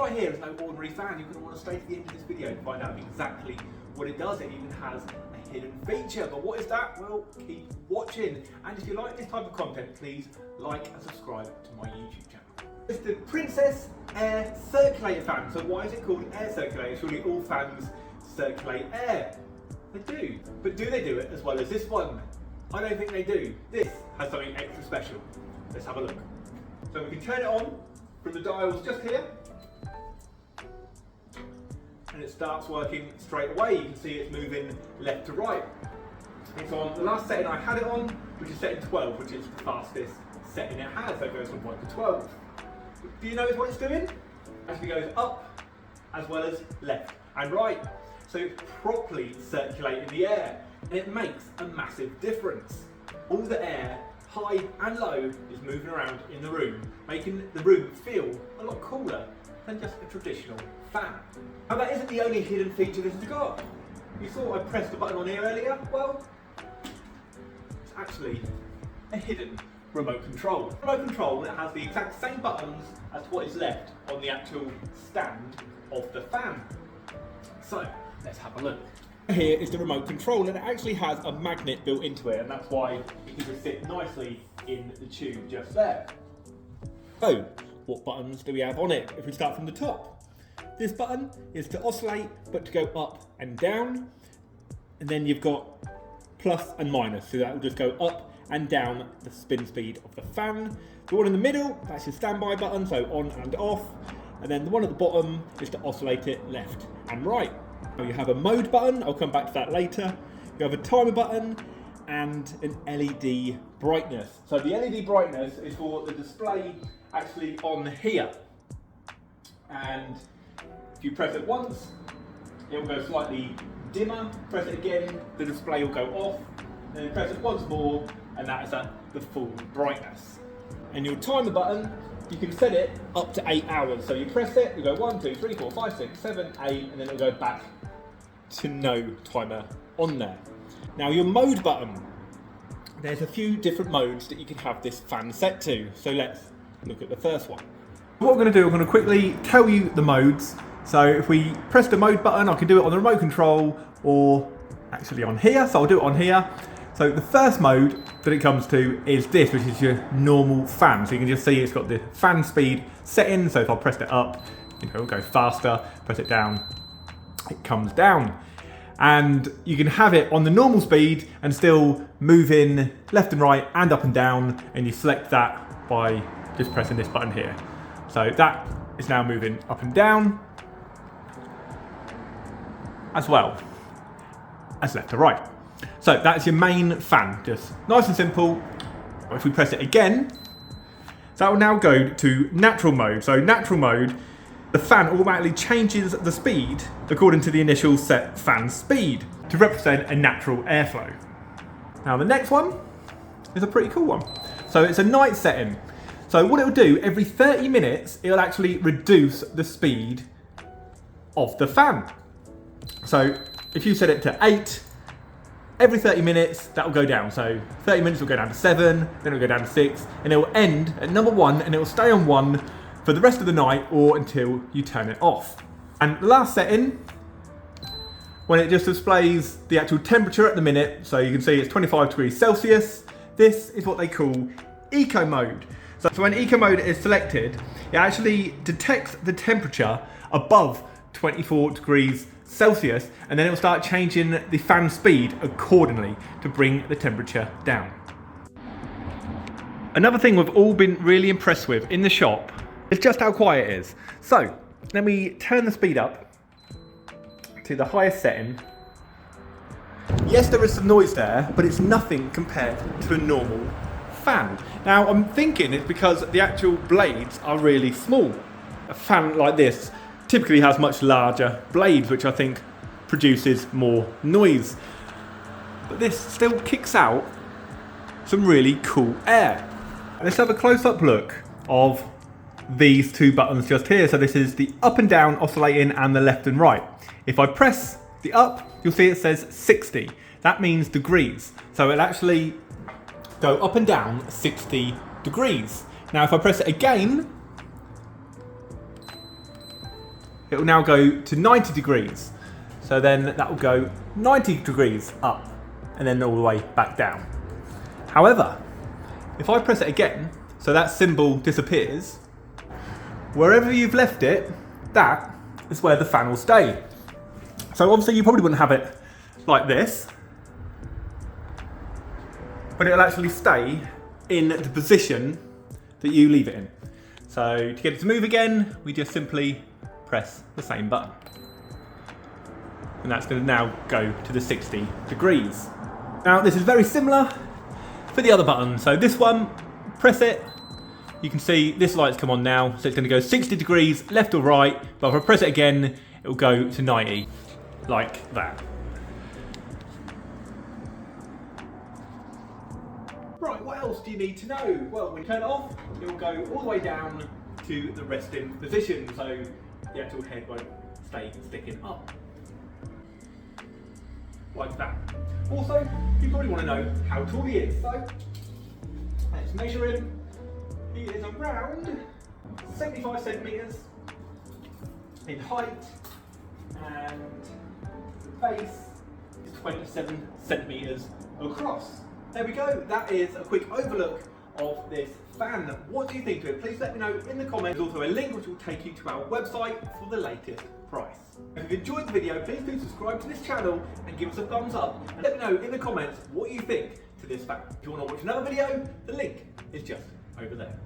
right here is no ordinary fan. You're going to want to stay to the end of this video to find out exactly what it does. It even has a hidden feature. But what is that? Well, keep watching. And if you like this type of content, please like and subscribe to my YouTube channel. It's the Princess Air Circulator fan. So why is it called Air Circulator? Surely all fans circulate air. They do. But do they do it as well as this one? I don't think they do. This has something extra special. Let's have a look. So we can turn it on from the dials just here. And it starts working straight away. You can see it's moving left to right. It's on the last setting I had it on, which is setting 12, which is the fastest setting it has. So it goes from 1 to 12. Do you notice what it's doing? Actually goes up as well as left and right. So it's properly circulating the air, and it makes a massive difference. All the air, high and low, is moving around in the room, making the room feel a lot cooler than just a traditional fan. Now that isn't the only hidden feature this has got. You saw I pressed the button on here earlier? Well, it's actually a hidden remote control. Remote control, it has the exact same buttons as what is left on the actual stand of the fan. So, let's have a look. Here is the remote control, and it actually has a magnet built into it, and that's why it can just sit nicely in the tube just there. So, what buttons do we have on it? If we start from the top, this button is to oscillate, but to go up and down, and then you've got plus and minus, so that will just go up and down the spin speed of the fan. The one in the middle, that's your standby button, so on and off, and then the one at the bottom is to oscillate it left and right. You have a mode button, I'll come back to that later. You have a timer button and an LED brightness. So the LED brightness is for the display actually on here. And if you press it once, it will go slightly dimmer. Press it again, the display will go off. Then press it once more, and that is at the full brightness. And your timer button, you can set it up to 8 hours. So you press it, you go 1, 2, 3, 4, 5, 6, 7, 8, and then it'll go back to no timer on there. Now your mode button, there's a few different modes that you can have this fan set to. So let's look at the first one. What we're going to do, I'm going to quickly tell you the modes. So if we press the mode button, I can do it on the remote control or actually on here. So I'll do it on here. So the first mode that it comes to is this, which is your normal fan. So you can just see it's got the fan speed setting. So if I press it up, it'll go faster. Press it down, it comes down. And you can have it on the normal speed and still move in left and right and up and down. And you select that by just pressing this button here. So that is now moving up and down as well as left to right. So that's your main fan, just nice and simple. If we press it again, that will now go to natural mode. So natural mode, the fan automatically changes the speed according to the initial set fan speed to represent a natural airflow. Now the next one is a pretty cool one. So it's a night setting. So what it will do, every 30 minutes, it'll actually reduce the speed of the fan. So if you set it to 8, every 30 minutes, that will go down. So 30 minutes will go down to 7, then it'll go down to 6, and it will end at number 1, and it will stay on 1 for the rest of the night or until you turn it off. And the last setting, when it just displays the actual temperature at the minute, so you can see it's 25 degrees Celsius, this is what they call eco mode. So when eco mode is selected, it actually detects the temperature above 24 degrees Celsius, and then it will start changing the fan speed accordingly to bring the temperature down. Another thing we've all been really impressed with in the shop is just how quiet it is. So let me turn the speed up to the highest setting. Yes, there is some noise there, but it's nothing compared to a normal fan. Now I'm thinking it's because the actual blades are really small. A fan like this typically has much larger blades, which I think produces more noise. But this still kicks out some really cool air. Let's have a close-up look of these two buttons just here. So this is the up and down oscillating and the left and right. If I press the up, you'll see it says 60. That means degrees. So it'll actually go up and down 60 degrees. Now if I press it again, it will now go to 90 degrees. So then that will go 90 degrees up and then all the way back down. However, if I press it again, so that symbol disappears, wherever you've left it, that is where the fan will stay. So obviously you probably wouldn't have it like this, but it'll actually stay in the position that you leave it in. So to get it to move again, we just simply press the same button. And that's going to now go to the 60 degrees. Now this is very similar for the other button. So this one, press it, you can see this light's come on now, so it's going to go 60 degrees left or right, but if I press it again, it will go to 90, like that. Right, what else do you need to know? Well, when you turn it off, it will go all the way down to the resting position, so the actual head won't stay sticking up. Like that. Also, you probably want to know how tall he is, so let's measure him. He is around 75 centimetres in height, and the base is 27 centimetres across. There we go, that is a quick overlook of this fan. What do you think of it? Please let me know in the comments. There's also a link which will take you to our website for the latest price. If you've enjoyed the video, please do subscribe to this channel and give us a thumbs up, and let me know in the comments what you think to this fan. If you want to watch another video, the link is just over there.